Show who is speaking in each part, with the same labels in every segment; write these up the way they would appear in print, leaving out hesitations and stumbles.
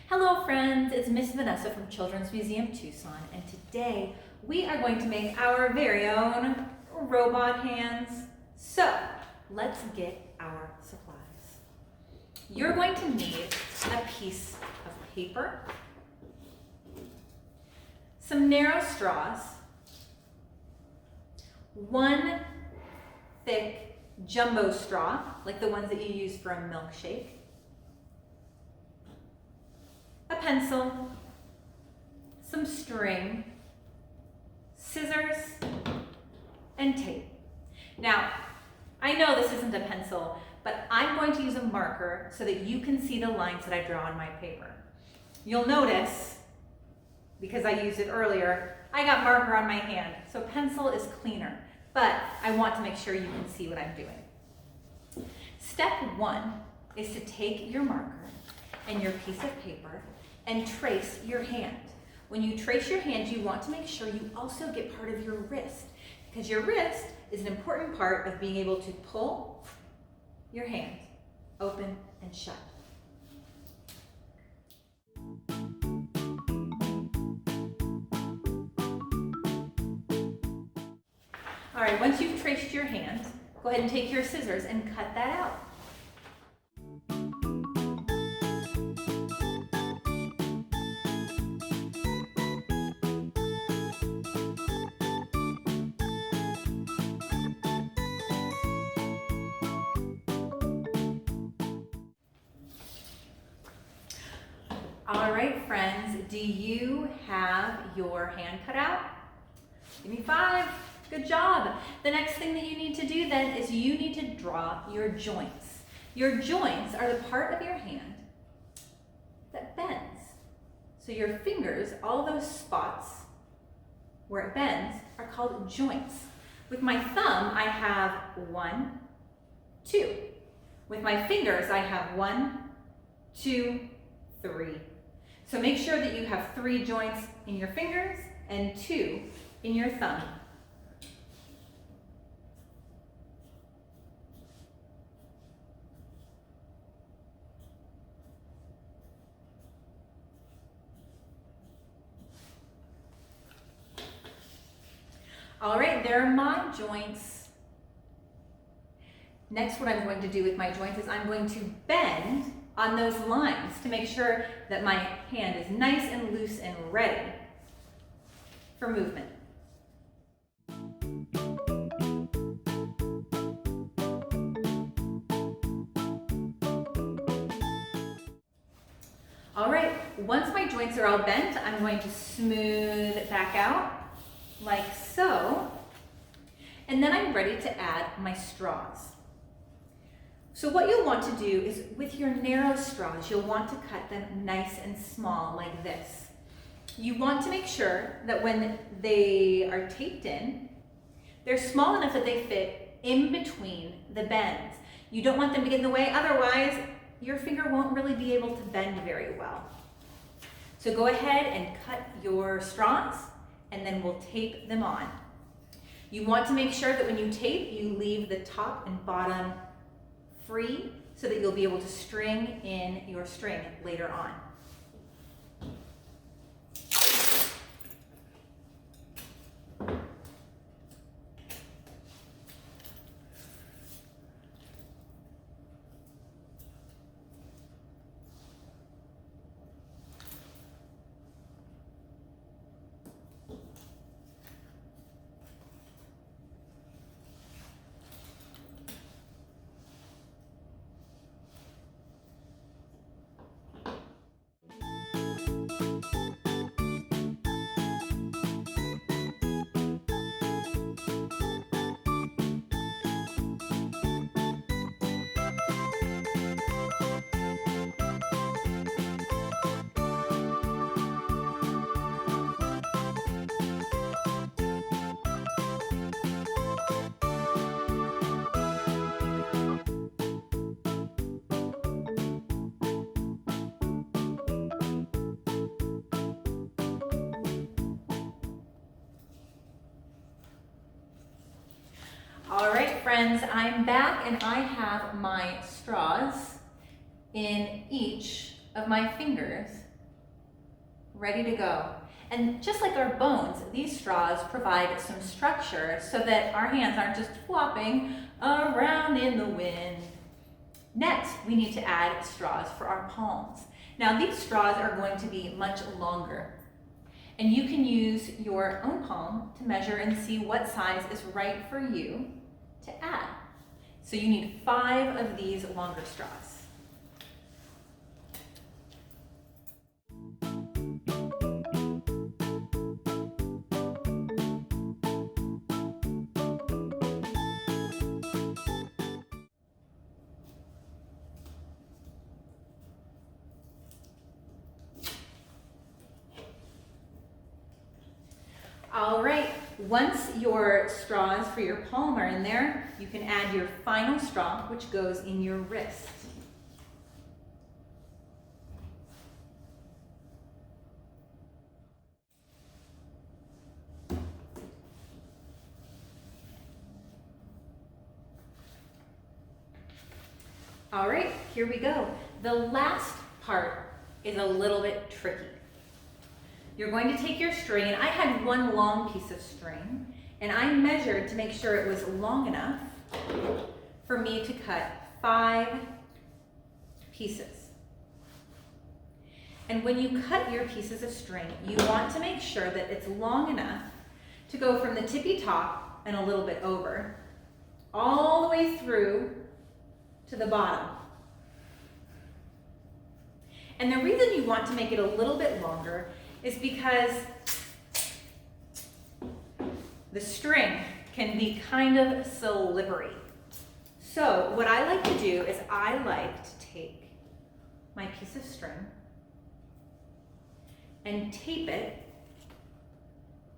Speaker 1: Hello friends, it's Miss Vanessa from Children's Museum Tucson, and today we are going to make our very own robot hands. So let's get our supplies. You're going to need a piece of paper, some narrow straws, one thick jumbo straw, like the ones that you use for a milkshake, a pencil, some string, scissors, and tape. Now, I know this isn't a pencil, but I'm going to use a marker so that you can see the lines that I draw on my paper. You'll notice, because I used it earlier, I got marker on my hand, so pencil is cleaner, but I want to make sure you can see what I'm doing. Step one is to take your marker and your piece of paper and trace your hand. When you trace your hand, you want to make sure you also get part of your wrist, because your wrist is an important part of being able to pull your hand open and shut. All right, once you've traced your hand, go ahead and take your scissors and cut that out. All right, friends, do you have your hand cut out? Give me 5. Good job. The next thing that you need to do then is you need to draw your joints. Your joints are the part of your hand that bends. So your fingers, all those spots where it bends, are called joints. With my thumb, I have 1, 2. With my fingers, I have 1, 2, 3. So make sure that you have 3 joints in your fingers and 2 in your thumb. All right, there are my joints. Next, what I'm going to do with my joints is I'm going to bend on those lines to make sure that my hand is nice and loose and ready for movement. All right, once my joints are all bent, I'm going to smooth it back out like so, and then I'm ready to add my straws. So what you'll want to do is with your narrow straws, you'll want to cut them nice and small like this. You want to make sure that when they are taped in, they're small enough that they fit in between the bends. You don't want them to get in the way, otherwise your finger won't really be able to bend very well. So go ahead and cut your straws, and then we'll tape them on. You want to make sure that when you tape, you leave the top and bottom free so that you'll be able to string in your string later on. All right, friends, I'm back and I have my straws in each of my fingers ready to go. And just like our bones, these straws provide some structure so that our hands aren't just flopping around in the wind. Next, we need to add straws for our palms. Now these straws are going to be much longer, and you can use your own palm to measure and see what size is right for you to add. So you need 5 of these longer straws. All right, once your straws for your palm are in there, you can add your final straw, which goes in your wrist. All right, here we go. The last part is a little bit tricky. You're going to take your string, and I had one long piece of string, and I measured to make sure it was long enough for me to cut 5 pieces. And when you cut your pieces of string, you want to make sure that it's long enough to go from the tippy top and a little bit over, all the way through to the bottom. And the reason you want to make it a little bit longer is because the string can be kind of slippery. So what I like to do is I like to take my piece of string and tape it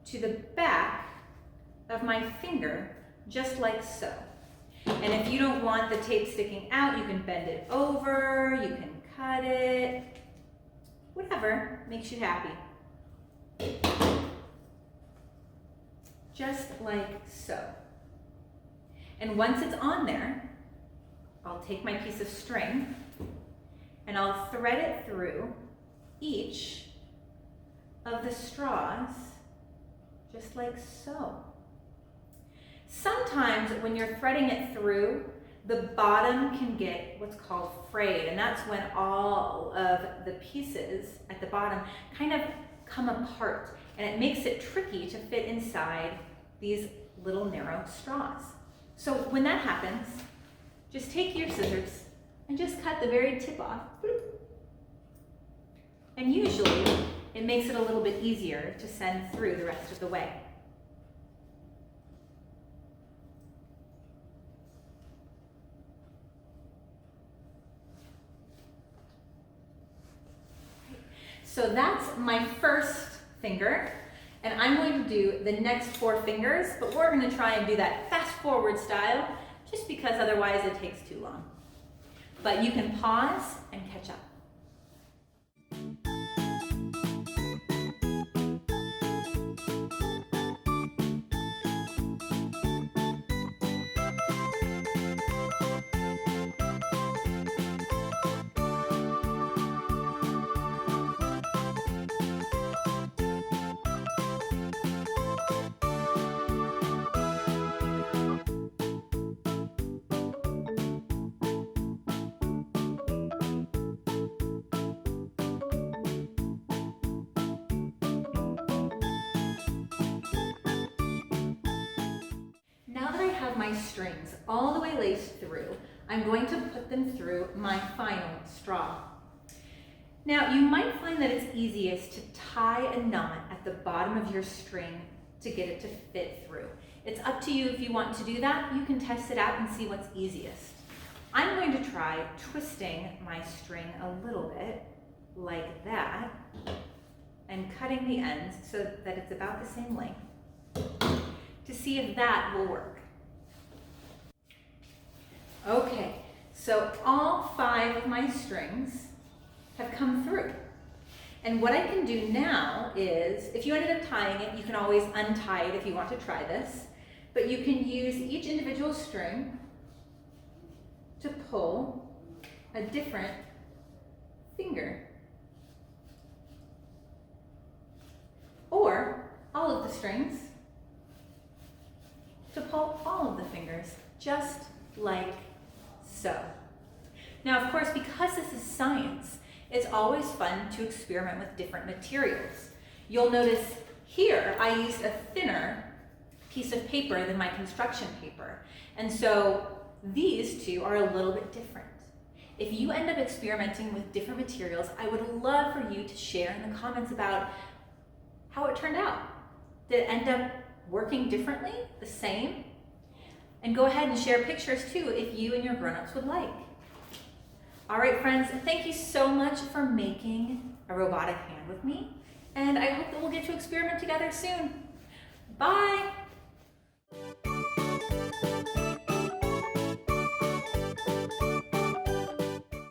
Speaker 1: to the back of my finger, just like so. And if you don't want the tape sticking out, you can bend it over, you can cut it, whatever makes you happy. Just like so. And once it's on there, I'll take my piece of string and I'll thread it through each of the straws, just like so. Sometimes when you're threading it through, the bottom can get what's called frayed, and that's when all of the pieces at the bottom kind of come apart, and it makes it tricky to fit inside these little narrow straws. So when that happens, just take your scissors and just cut the very tip off. And usually it makes it a little bit easier to send through the rest of the way. So that's my first finger, and I'm going to do the next 4 fingers, but we're going to try and do that fast forward style, just because otherwise it takes too long. But you can pause and catch up. Now that I have my strings all the way laced through, I'm going to put them through my final straw. Now, you might find that it's easiest to tie a knot at the bottom of your string to get it to fit through. It's up to you if you want to do that. You can test it out and see what's easiest. I'm going to try twisting my string a little bit like that and cutting the ends so that it's about the same length to see if that will work. Okay, so all 5 of my strings have come through. And what I can do now is, if you ended up tying it, you can always untie it if you want to try this, but you can use each individual string to pull a different finger. just like so. Now, of course, because this is science, it's always fun to experiment with different materials. You'll notice here I used a thinner piece of paper than my construction paper. And so these two are a little bit different. If you end up experimenting with different materials, I would love for you to share in the comments about how it turned out. Did it end up working differently, the same? And go ahead and share pictures too if you and your grown-ups would like. All right, friends, thank you so much for making a robotic hand with me, and I hope that we'll get to experiment together soon. Bye!